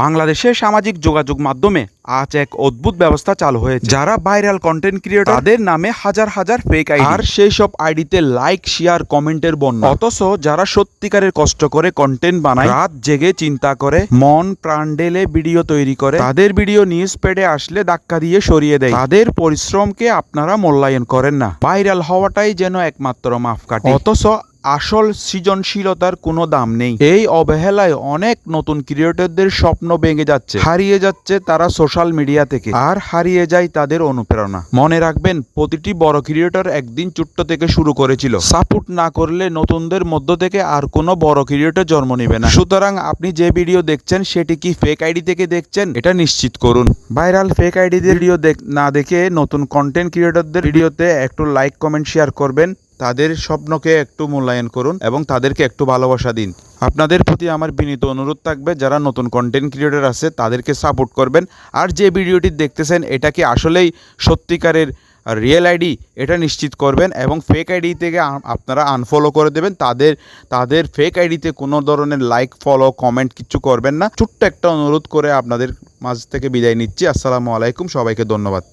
বাংলাদেশে সামাজিক যোগাযোগ মাধ্যমে আজ এক অদ্ভুত ব্যবস্থা চালু হয়েছে। যারা ভাইরাল কন্টেন্ট ক্রিয়েটর তাদের নামে হাজার হাজার ফেক আইডি, আর সেই সব আইডিতে লাইক শেয়ার কমেন্টের বন্যা। অথচ যারা সত্যিকারের কষ্ট করে কন্টেন্ট বানায়, রাত জেগে চিন্তা করে, মন প্রাণ ঢেলে ভিডিও তৈরি করে, তাদের ভিডিও নিউজ পেডে আসলে ধাক্কা দিয়ে সরিয়ে দেয়। তাদের পরিশ্রমকে আপনারা মূল্যায়ন করেন না। ভাইরাল হওয়াটাই যেন একমাত্র মাপকাঠি, অথচ আসল সৃজনশীলতার কোনো দাম নেই। এই অবহেলায় অনেক নতুন ক্রিয়েটরদের স্বপ্ন ভেঙে যাচ্ছে, হারিয়ে যাচ্ছে তারা সোশ্যাল মিডিয়া থেকে, আর হারিয়ে যায় তাদের অনুপ্রেরণা। মনে রাখবেন, প্রতিটি বড় ক্রিয়েটর একদিন ছোট্ট থেকে শুরু করেছিল। সাপোর্ট না করলে নতুনদের মধ্য থেকে আর কোনো বড় ক্রিয়েটর জন্ম নেবে না। সুতরাং আপনি যে ভিডিও দেখছেন সেটি কি ফেক আইডি থেকে দেখছেন, এটা নিশ্চিত করুন। ভাইরাল ফেক আইডিদের ভিডিও না দেখে নতুন কন্টেন্ট ক্রিয়েটরদের ভিডিওতে একটু লাইক কমেন্ট শেয়ার করবেন। তাদের স্বপ্নকে একটু মূল্যায়ন করুন এবং তাদেরকে একটু ভালোবাসা দিন। আপনাদের প্রতি আমার বিনীত অনুরোধ থাকবে, যারা নতুন কন্টেন্ট ক্রিয়েটর আছে তাদেরকে সাপোর্ট করবেন। আর যে ভিডিওটি দেখতেছেন এটা কি আসলেই সত্যিকারের রিয়েল আইডি, এটা নিশ্চিত করবেন এবং ফেক আইডি থেকে আপনারা আনফলো করে দেবেন। তাদের ফেক আইডিতে কোনো ধরনের লাইক ফলো কমেন্ট কিছু করবেন না। ছোট্ট একটা অনুরোধ করে আপনাদের মাঝ থেকে বিদায় নিচ্ছি। আসসালামু আলাইকুম, সবাইকে ধন্যবাদ।